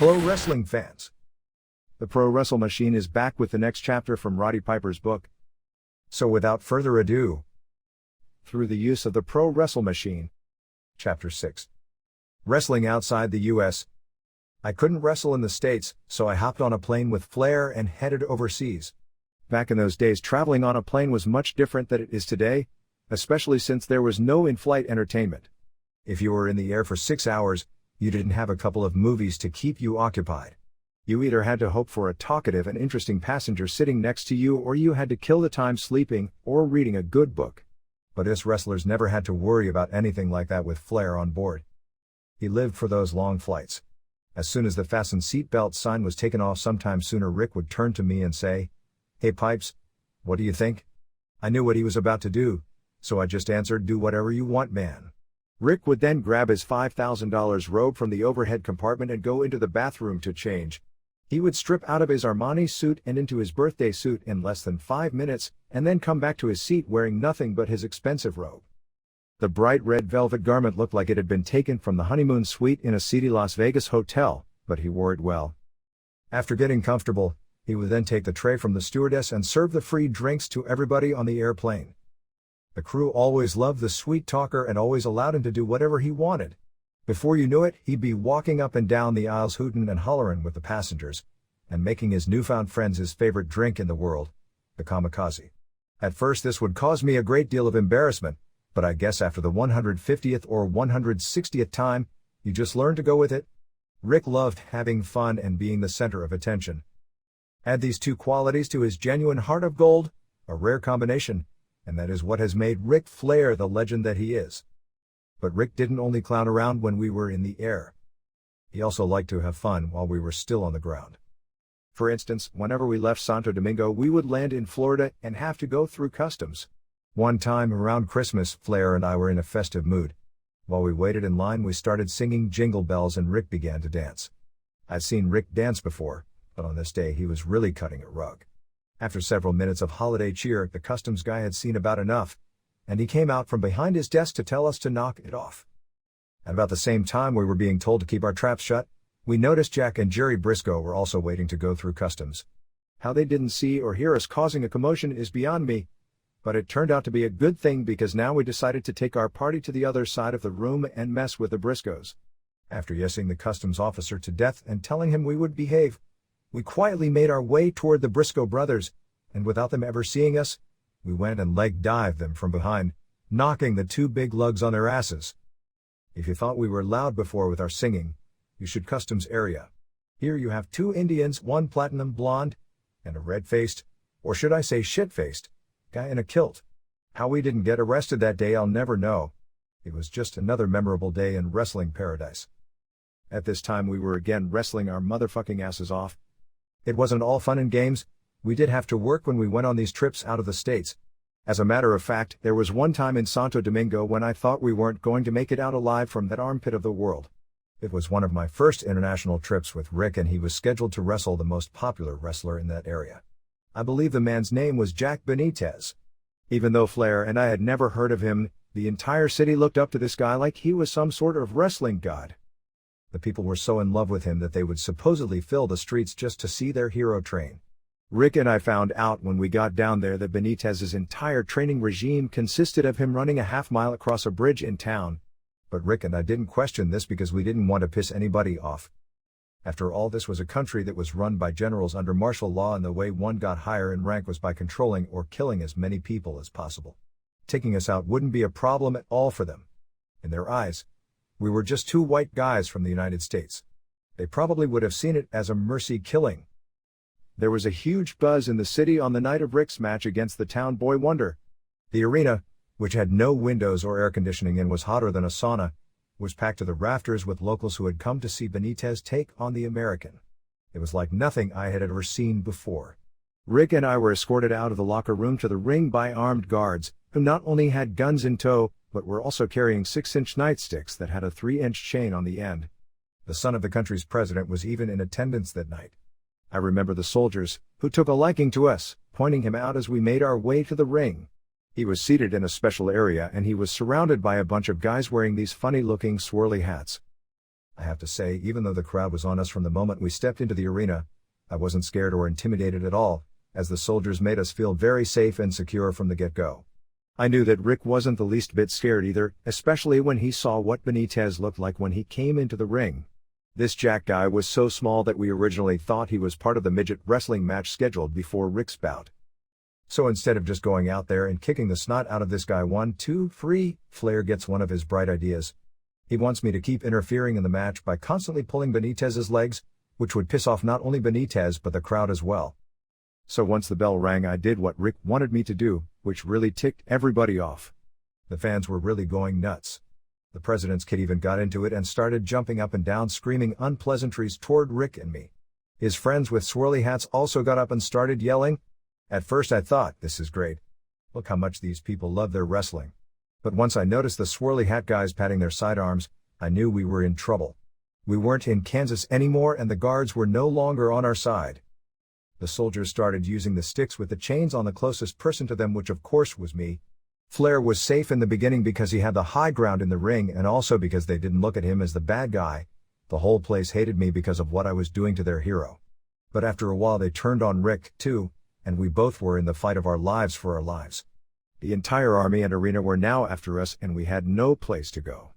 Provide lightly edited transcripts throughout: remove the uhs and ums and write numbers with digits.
Hello wrestling fans. The Pro Wrestle Machine is back with the next chapter from Roddy Piper's book. So without further ado, through the use of the Pro Wrestle Machine. Chapter 6. Wrestling outside the US. I couldn't wrestle in the States, so I hopped on a plane with Flair and headed overseas. Back in those days, traveling on a plane was much different than it is today, especially since there was no in-flight entertainment. If you were in the air for 6 hours, you didn't have a couple of movies to keep you occupied. You either had to hope for a talkative and interesting passenger sitting next to you, or you had to kill the time sleeping or reading a good book. But us wrestlers never had to worry about anything like that with Flair on board. He lived for those long flights. As soon as the fasten seatbelt sign was taken off sometime sooner, Rick would turn to me and say, "Hey Pipes, what do you think?" I knew what he was about to do, so I just answered, "Do whatever you want, man." Rick would then grab his $5,000 robe from the overhead compartment and go into the bathroom to change. He would strip out of his Armani suit and into his birthday suit in less than 5 minutes, and then come back to his seat wearing nothing but his expensive robe. The bright red velvet garment looked like it had been taken from the honeymoon suite in a seedy Las Vegas hotel, but he wore it well. After getting comfortable, he would then take the tray from the stewardess and serve the free drinks to everybody on the airplane. The crew always loved the sweet talker and always allowed him to do whatever he wanted. Before you knew it, he'd be walking up and down the aisles hootin' and hollerin' with the passengers, and making his newfound friends his favorite drink in the world, the kamikaze. At first this would cause me a great deal of embarrassment, but I guess after the 150th or 160th time, you just learn to go with it. Rick loved having fun and being the center of attention. Add these two qualities to his genuine heart of gold, a rare combination, and that is what has made Ric Flair the legend that he is. But Rick didn't only clown around when we were in the air. He also liked to have fun while we were still on the ground. For instance, whenever we left Santo Domingo, we would land in Florida and have to go through customs. One time around Christmas, Flair and I were in a festive mood. While we waited in line, we started singing Jingle Bells and Rick began to dance. I'd seen Rick dance before, but on this day he was really cutting a rug. After several minutes of holiday cheer, the customs guy had seen about enough, and he came out from behind his desk to tell us to knock it off. At about the same time we were being told to keep our traps shut, we noticed Jack and Jerry Briscoe were also waiting to go through customs. How they didn't see or hear us causing a commotion is beyond me, but it turned out to be a good thing because now we decided to take our party to the other side of the room and mess with the Briscoes. After yesing the customs officer to death and telling him we would behave, we quietly made our way toward the Briscoe brothers, and without them ever seeing us, we went and leg dived them from behind, knocking the two big lugs on their asses. If you thought we were loud before with our singing, you should customs area. Here you have two Indians, one platinum blonde, and a red-faced, or should I say shit-faced, guy in a kilt. How we didn't get arrested that day I'll never know. It was just another memorable day in wrestling paradise. At this time we were again wrestling our motherfucking asses off. It wasn't all fun and games. We did have to work when we went on these trips out of the States. As a matter of fact, there was one time in Santo Domingo when I thought we weren't going to make it out alive from that armpit of the world. It was one of my first international trips with Rick, and he was scheduled to wrestle the most popular wrestler in that area. I believe the man's name was Jack Benitez. Even though Flair and I had never heard of him, the entire city looked up to this guy like he was some sort of wrestling god. The people were so in love with him that they would supposedly fill the streets just to see their hero train. Rick and I found out when we got down there that Benitez's entire training regime consisted of him running a half-mile across a bridge in town. But Rick and I didn't question this because we didn't want to piss anybody off. After all, this was a country that was run by generals under martial law, and the way one got higher in rank was by controlling or killing as many people as possible. Taking us out wouldn't be a problem at all for them. In their eyes, we were just two white guys from the United States. They probably would have seen it as a mercy killing. There was a huge buzz in the city on the night of Rick's match against the Town Boy Wonder. The arena, which had no windows or air conditioning and was hotter than a sauna, was packed to the rafters with locals who had come to see Benitez take on the American. It was like nothing I had ever seen before. Rick and I were escorted out of the locker room to the ring by armed guards, who not only had guns in tow, but were also carrying 6-inch nightsticks that had a 3-inch chain on the end. The son of the country's president was even in attendance that night. I remember the soldiers, who took a liking to us, pointing him out as we made our way to the ring. He was seated in a special area and he was surrounded by a bunch of guys wearing these funny-looking swirly hats. I have to say, even though the crowd was on us from the moment we stepped into the arena, I wasn't scared or intimidated at all, as the soldiers made us feel very safe and secure from the get-go. I knew that Rick wasn't the least bit scared either, especially when he saw what Benitez looked like when he came into the ring. This Jack guy was so small that we originally thought he was part of the midget wrestling match scheduled before Rick's bout. So instead of just going out there and kicking the snot out of this guy 1, 2, 3, Flair gets one of his bright ideas. He wants me to keep interfering in the match by constantly pulling Benitez's legs, which would piss off not only Benitez but the crowd as well. So once the bell rang, I did what Rick wanted me to do, which really ticked everybody off. The fans were really going nuts. The president's kid even got into it and started jumping up and down screaming unpleasantries toward Rick and me. His friends with swirly hats also got up and started yelling. At first I thought, this is great. Look how much these people love their wrestling. But once I noticed the swirly hat guys patting their sidearms, I knew we were in trouble. We weren't in Kansas anymore and the guards were no longer on our side. The soldiers started using the sticks with the chains on the closest person to them, which of course was me. Flair was safe in the beginning because he had the high ground in the ring and also because they didn't look at him as the bad guy. The whole place hated me because of what I was doing to their hero. But after a while they turned on Rick, too, and we both were in the fight of our lives for our lives. The entire army and arena were now after us and we had no place to go.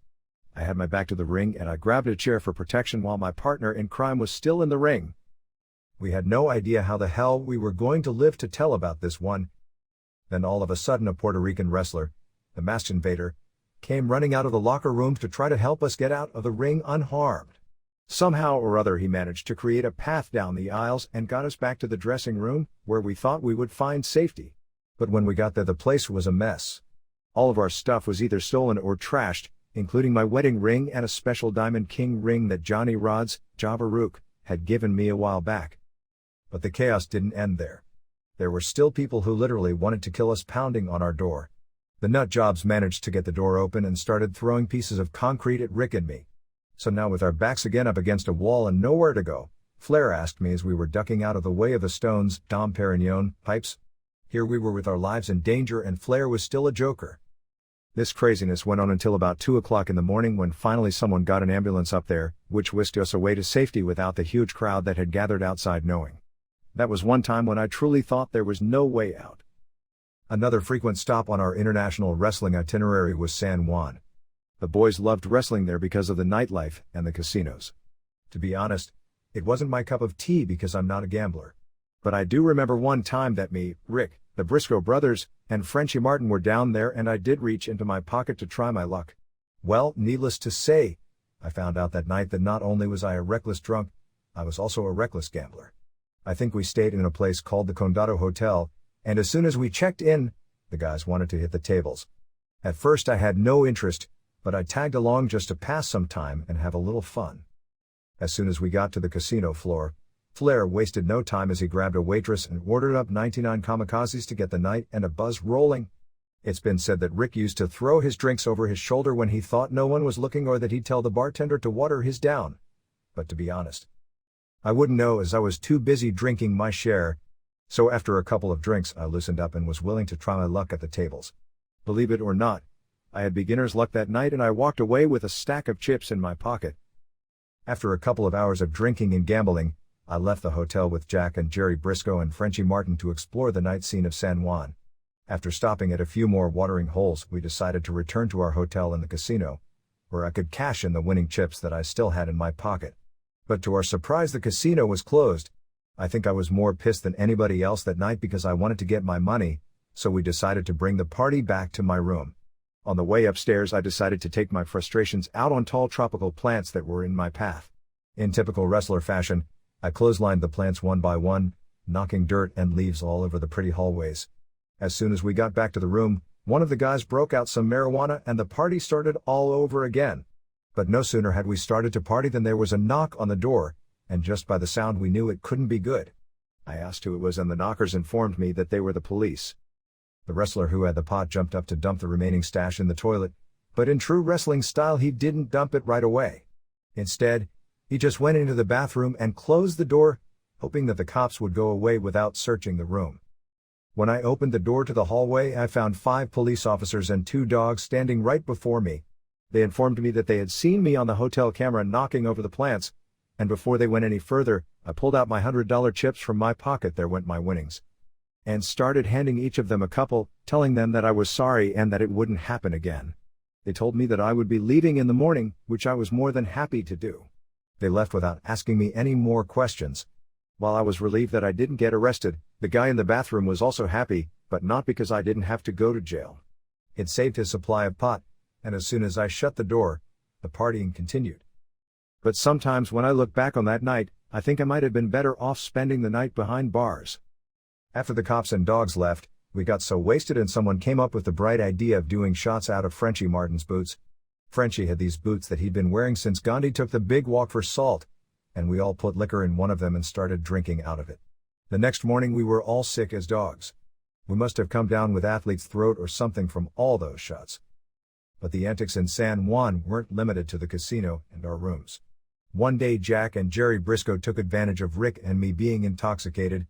I had my back to the ring and I grabbed a chair for protection while my partner in crime was still in the ring. We had no idea how the hell we were going to live to tell about this one. Then all of a sudden a Puerto Rican wrestler, the Masked Invader, came running out of the locker rooms to try to help us get out of the ring unharmed. Somehow or other he managed to create a path down the aisles and got us back to the dressing room, where we thought we would find safety. But when we got there the place was a mess. All of our stuff was either stolen or trashed, including my wedding ring and a special Diamond King ring that Johnny Rodz, Jabaruk, had given me a while back. But the chaos didn't end there. There were still people who literally wanted to kill us pounding on our door. The nut jobs managed to get the door open and started throwing pieces of concrete at Rick and me. So now with our backs again up against a wall and nowhere to go, Flair asked me as we were ducking out of the way of the stones, Dom Perignon, pipes. Here we were with our lives in danger and Flair was still a joker. This craziness went on until about 2 o'clock in the morning when finally someone got an ambulance up there, which whisked us away to safety without the huge crowd that had gathered outside knowing. That was one time when I truly thought there was no way out. Another frequent stop on our international wrestling itinerary was San Juan. The boys loved wrestling there because of the nightlife and the casinos. To be honest, it wasn't my cup of tea because I'm not a gambler. But I do remember one time that me, Rick, the Briscoe brothers, and Frenchie Martin were down there and I did reach into my pocket to try my luck. Well, needless to say, I found out that night that not only was I a reckless drunk, I was also a reckless gambler. I think we stayed in a place called the Condado Hotel, and as soon as we checked in, the guys wanted to hit the tables. At first I had no interest, but I tagged along just to pass some time and have a little fun. As soon as we got to the casino floor, Flair wasted no time as he grabbed a waitress and ordered up 99 kamikazes to get the night and a buzz rolling. It's been said that Rick used to throw his drinks over his shoulder when he thought no one was looking or that he'd tell the bartender to water his down. But to be honest, I wouldn't know as I was too busy drinking my share. So after a couple of drinks I loosened up and was willing to try my luck at the tables. Believe it or not, I had beginner's luck that night and I walked away with a stack of chips in my pocket. After a couple of hours of drinking and gambling, I left the hotel with Jack and Jerry Briscoe and Frenchie Martin to explore the night scene of San Juan. After stopping at a few more watering holes, we decided to return to our hotel in the casino, where I could cash in the winning chips that I still had in my pocket. But to our surprise the casino was closed. I think I was more pissed than anybody else that night because I wanted to get my money, so we decided to bring the party back to my room. On the way upstairs I decided to take my frustrations out on tall tropical plants that were in my path. In typical wrestler fashion, I clotheslined the plants one by one, knocking dirt and leaves all over the pretty hallways. As soon as we got back to the room, one of the guys broke out some marijuana and the party started all over again. But no sooner had we started to party than there was a knock on the door, and just by the sound we knew it couldn't be good. I asked who it was and the knockers informed me that they were the police. The wrestler who had the pot jumped up to dump the remaining stash in the toilet, but in true wrestling style he didn't dump it right away. Instead, he just went into the bathroom and closed the door, hoping that the cops would go away without searching the room. When I opened the door to the hallway I found 5 police officers and 2 dogs standing right before me. They informed me that they had seen me on the hotel camera knocking over the plants, and before they went any further, I pulled out my $100 chips from my pocket, there went my winnings, and started handing each of them a couple, telling them that I was sorry and that it wouldn't happen again. They told me that I would be leaving in the morning, which I was more than happy to do. They left without asking me any more questions. While I was relieved that I didn't get arrested, the guy in the bathroom was also happy, but not because I didn't have to go to jail. It saved his supply of pot, and as soon as I shut the door, the partying continued. But sometimes when I look back on that night, I think I might have been better off spending the night behind bars. After the cops and dogs left, we got so wasted and someone came up with the bright idea of doing shots out of Frenchie Martin's boots. Frenchie had these boots that he'd been wearing since Gandhi took the big walk for salt, and we all put liquor in one of them and started drinking out of it. The next morning we were all sick as dogs. We must have come down with athlete's throat or something from all those shots. But the antics in San Juan weren't limited to the casino and our rooms. One day Jack and Jerry Briscoe took advantage of Rick and me being intoxicated.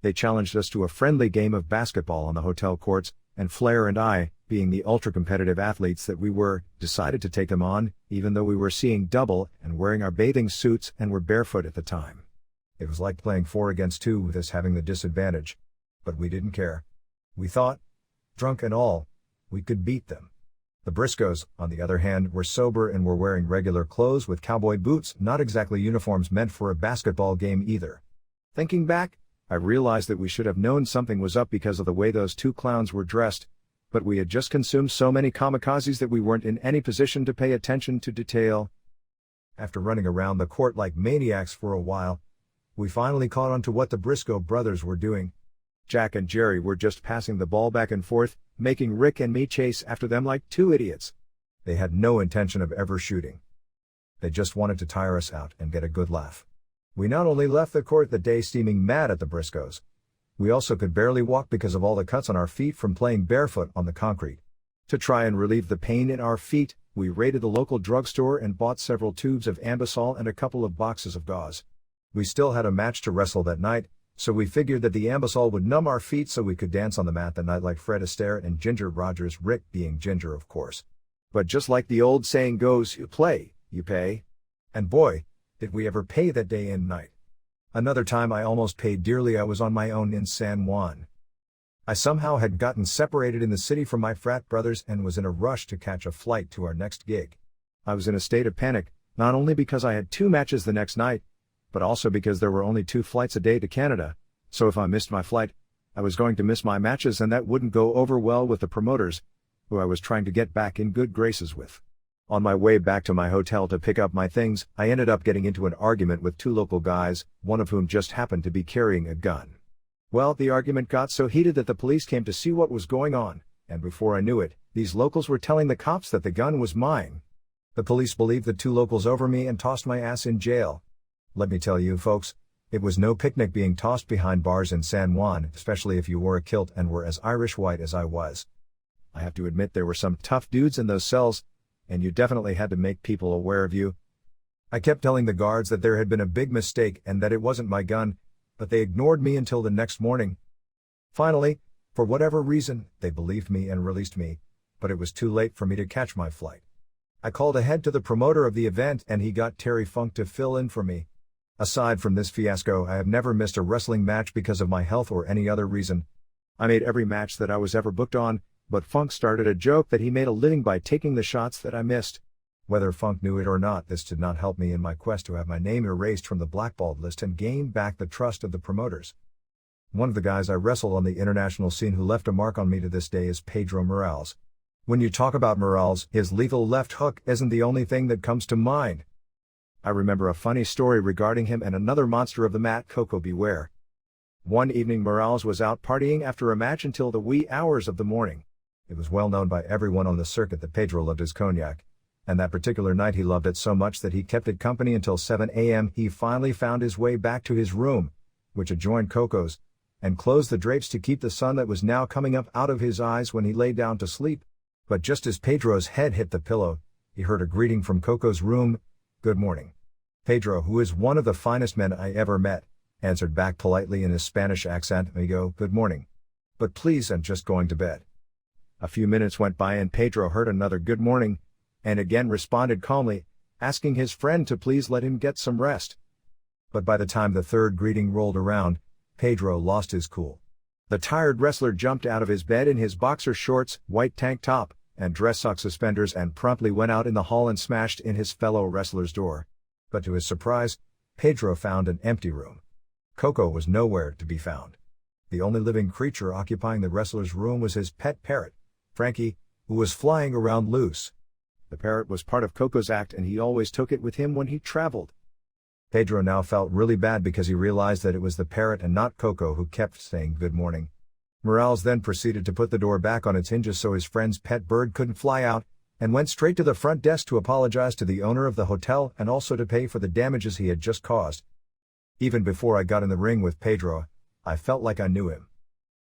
They challenged us to a friendly game of basketball on the hotel courts, and Flair and I, being the ultra-competitive athletes that we were, decided to take them on, even though we were seeing double and wearing our bathing suits and were barefoot at the time. It was like playing 4 against 2 with us having the disadvantage. But we didn't care. We thought, drunk and all, we could beat them. The Briscoes, on the other hand, were sober and were wearing regular clothes with cowboy boots, not exactly uniforms meant for a basketball game either. Thinking back, I realized that we should have known something was up because of the way those two clowns were dressed, but we had just consumed so many kamikazes that we weren't in any position to pay attention to detail. After running around the court like maniacs for a while, we finally caught on to what the Briscoe brothers were doing. Jack and Jerry were just passing the ball back and forth, making Rick and me chase after them like 2 idiots. They had no intention of ever shooting. They just wanted to tire us out and get a good laugh. We not only left the court that day steaming mad at the Briscoes, we also could barely walk because of all the cuts on our feet from playing barefoot on the concrete. To try and relieve the pain in our feet, we raided the local drugstore and bought several tubes of Ambisol and a couple of boxes of gauze. We still had a match to wrestle that night, so we figured that the Ambisol would numb our feet so we could dance on the mat that night like Fred Astaire and Ginger Rogers, Rick being Ginger of course. But just like the old saying goes, you play, you pay. And boy, did we ever pay that day and night. Another time I almost paid dearly. I was on my own in San Juan. I somehow had gotten separated in the city from my frat brothers and was in a rush to catch a flight to our next gig. I was in a state of panic, not only because I had 2 matches the next night, but also because there were only 2 flights a day to Canada, so if I missed my flight, I was going to miss my matches and that wouldn't go over well with the promoters, who I was trying to get back in good graces with. On my way back to my hotel to pick up my things, I ended up getting into an argument with 2 local guys, one of whom just happened to be carrying a gun. Well, the argument got so heated that the police came to see what was going on, and before I knew it, these locals were telling the cops that the gun was mine. The police believed the 2 locals over me and tossed my ass in jail. Let me tell you folks, it was no picnic being tossed behind bars in San Juan, especially if you wore a kilt and were as Irish white as I was. I have to admit there were some tough dudes in those cells, and you definitely had to make people aware of you. I kept telling the guards that there had been a big mistake and that it wasn't my gun, but they ignored me until the next morning. Finally, for whatever reason, they believed me and released me, but it was too late for me to catch my flight. I called ahead to the promoter of the event and he got Terry Funk to fill in for me. Aside from this fiasco, I have never missed a wrestling match because of my health or any other reason. I made every match that I was ever booked on, but Funk started a joke that he made a living by taking the shots that I missed. Whether Funk knew it or not, this did not help me in my quest to have my name erased from the blackballed list and gain back the trust of the promoters. One of the guys I wrestled on the international scene who left a mark on me to this day is Pedro Morales. When you talk about Morales, his lethal left hook isn't the only thing that comes to mind. I remember a funny story regarding him and another monster of the mat, Coco Beware. One evening Morales was out partying after a match until the wee hours of the morning. It was well known by everyone on the circuit that Pedro loved his cognac, and that particular night he loved it so much that he kept it company until 7 a.m. He finally found his way back to his room, which adjoined Coco's, and closed the drapes to keep the sun that was now coming up out of his eyes when he lay down to sleep. But just as Pedro's head hit the pillow, he heard a greeting from Coco's room, "Good morning." Pedro, who is one of the finest men I ever met, answered back politely in his Spanish accent, "Amigo, good morning. But please, I'm just going to bed." A few minutes went by and Pedro heard another "good morning," and again responded calmly, asking his friend to please let him get some rest. But by the time the third greeting rolled around, Pedro lost his cool. The tired wrestler jumped out of his bed in his boxer shorts, white tank top, and dress sock suspenders and promptly went out in the hall and smashed in his fellow wrestler's door. But to his surprise, Pedro found an empty room. Coco was nowhere to be found. The only living creature occupying the wrestler's room was his pet parrot, Frankie, who was flying around loose. The parrot was part of Coco's act and he always took it with him when he traveled. Pedro now felt really bad because he realized that it was the parrot and not Coco who kept saying good morning. Morales then proceeded to put the door back on its hinges so his friend's pet bird couldn't fly out, and went straight to the front desk to apologize to the owner of the hotel and also to pay for the damages he had just caused. Even before I got in the ring with Pedro, I felt like I knew him.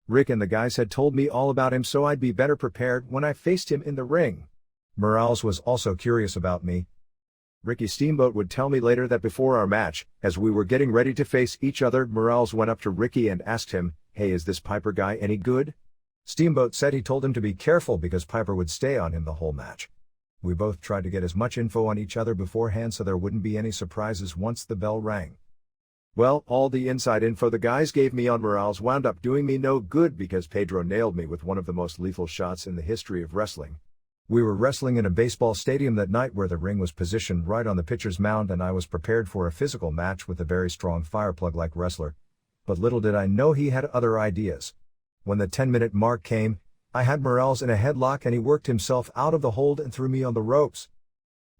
Rick and the guys had told me all about him so I'd be better prepared when I faced him in the ring. Morales was also curious about me. Ricky Steamboat would tell me later that before our match, as we were getting ready to face each other, Morales went up to Ricky and asked him, "Hey, is this Piper guy any good?" Steamboat said he told him to be careful because Piper would stay on him the whole match. We both tried to get as much info on each other beforehand so there wouldn't be any surprises once the bell rang. Well, all the inside info the guys gave me on Morales wound up doing me no good because Pedro nailed me with one of the most lethal shots in the history of wrestling. We were wrestling in a baseball stadium that night where the ring was positioned right on the pitcher's mound and I was prepared for a physical match with a very strong fireplug-like wrestler. But little did I know he had other ideas. When the 10-minute mark came, I had Morales in a headlock and he worked himself out of the hold and threw me on the ropes.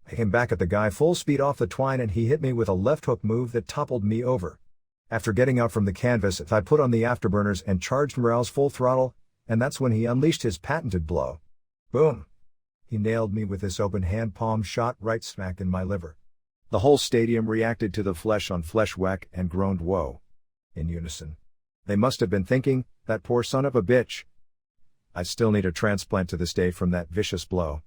I came back at the guy full speed off the twine and he hit me with a left hook move that toppled me over. After getting out from the canvas, I put on the afterburners and charged Morales full throttle, and that's when he unleashed his patented blow. Boom! He nailed me with this open hand palm shot right smack in my liver. The whole stadium reacted to the flesh-on-flesh whack and groaned whoa in unison. They must have been thinking, that poor son of a bitch. I still need a transplant to this day from that vicious blow.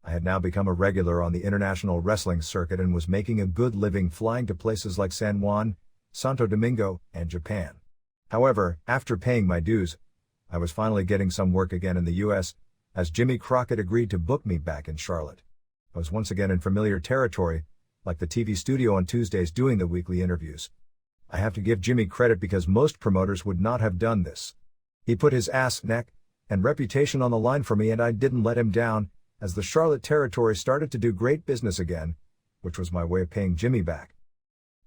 I had now become a regular on the international wrestling circuit and was making a good living flying to places like San Juan, Santo Domingo, and Japan. However, after paying my dues, I was finally getting some work again in the US, as Jimmy Crockett agreed to book me back in Charlotte. I was once again in familiar territory, like the TV studio on Tuesdays doing the weekly interviews. I have to give Jimmy credit because most promoters would not have done this. He put his ass, neck, and reputation on the line for me and I didn't let him down, as the Charlotte territory started to do great business again, which was my way of paying Jimmy back.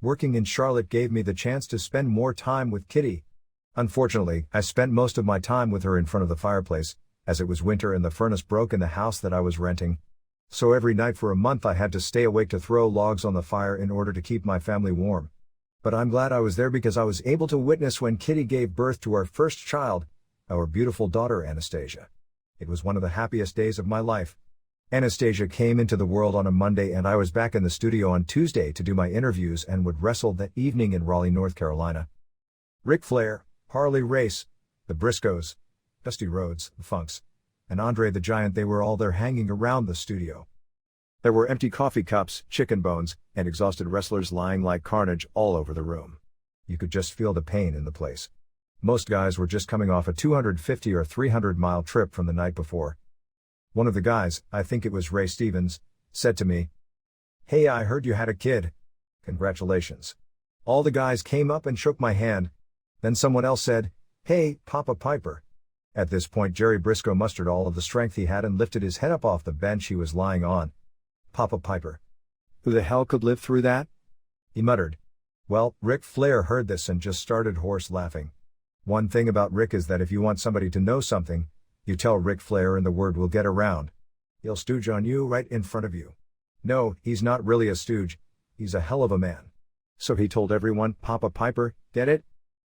Working in Charlotte gave me the chance to spend more time with Kitty. Unfortunately, I spent most of my time with her in front of the fireplace, as it was winter and the furnace broke in the house that I was renting. So every night for a month I had to stay awake to throw logs on the fire in order to keep my family warm. But I'm glad I was there because I was able to witness when Kitty gave birth to our first child, our beautiful daughter Anastasia. It was one of the happiest days of my life. Anastasia came into the world on a Monday and I was back in the studio on Tuesday to do my interviews and would wrestle that evening in Raleigh, North Carolina. Ric Flair, Harley Race, the Briscoes, Dusty Rhodes, the Funks, and Andre the Giant, they were all there hanging around the studio. There were empty coffee cups, chicken bones, and exhausted wrestlers lying like carnage all over the room. You could just feel the pain in the place. Most guys were just coming off a 250 or 300-mile trip from the night before. One of the guys, I think it was Ray Stevens, said to me, "Hey, I heard you had a kid. Congratulations." All the guys came up and shook my hand. Then someone else said, "Hey, Papa Piper." At this point Jerry Briscoe mustered all of the strength he had and lifted his head up off the bench he was lying on. Papa Piper. Who the hell could live through that? He muttered. Well, Ric Flair heard this and just started horse laughing. One thing about Rick is that if you want somebody to know something, you tell Ric Flair and the word will get around. He'll stooge on you right in front of you. No, he's not really a stooge, he's a hell of a man. So he told everyone, Papa Piper, get it?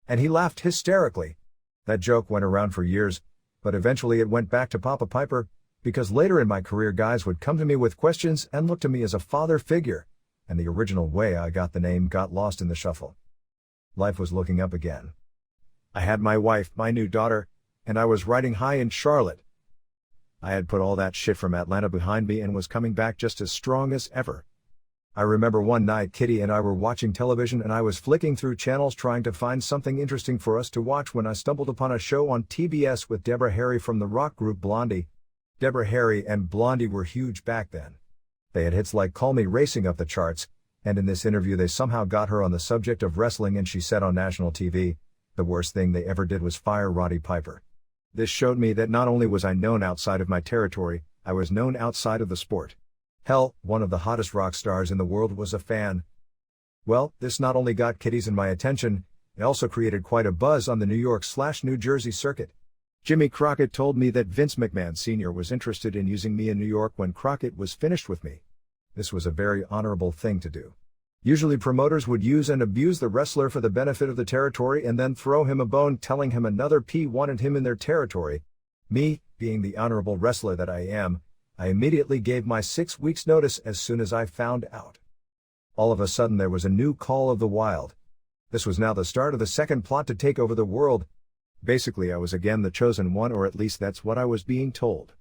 And he laughed hysterically. That joke went around for years, but eventually it went back to Papa Piper, because later in my career guys would come to me with questions and look to me as a father figure, and the original way I got the name got lost in the shuffle. Life was looking up again. I had my wife, my new daughter, and I was riding high in Charlotte. I had put all that shit from Atlanta behind me and was coming back just as strong as ever. I remember one night Kitty and I were watching television and I was flicking through channels trying to find something interesting for us to watch when I stumbled upon a show on TBS with Deborah Harry from the rock group Blondie. Deborah Harry and Blondie were huge back then. They had hits like Call Me racing up the charts, and in this interview they somehow got her on the subject of wrestling and she said on national TV, the worst thing they ever did was fire Roddy Piper. This showed me that not only was I known outside of my territory, I was known outside of the sport. Hell, one of the hottest rock stars in the world was a fan. Well, this not only got kiddies and my attention, it also created quite a buzz on the New York/New Jersey circuit. Jimmy Crockett told me that Vince McMahon Sr. was interested in using me in New York when Crockett was finished with me. This was a very honorable thing to do. Usually promoters would use and abuse the wrestler for the benefit of the territory and then throw him a bone telling him another P wanted him in their territory. Me, being the honorable wrestler that I am, I immediately gave my 6 weeks notice as soon as I found out. All of a sudden there was a new call of the wild. This was now the start of the second plot to take over the world. Basically I was again the chosen one, or at least that's what I was being told.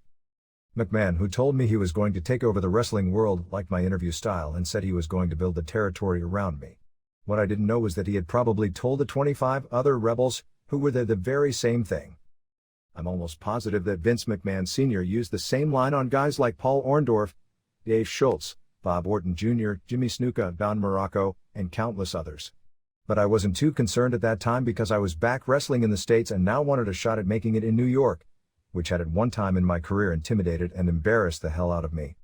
McMahon, who told me he was going to take over the wrestling world, liked my interview style and said he was going to build the territory around me. What I didn't know was that he had probably told the 25 other rebels, who were there, the very same thing. I'm almost positive that Vince McMahon Sr. used the same line on guys like Paul Orndorff, Dave Schultz, Bob Orton Jr., Jimmy Snuka, Don Morocco, and countless others. But I wasn't too concerned at that time because I was back wrestling in the States and now wanted a shot at making it in New York, which had at one time in my career intimidated and embarrassed the hell out of me.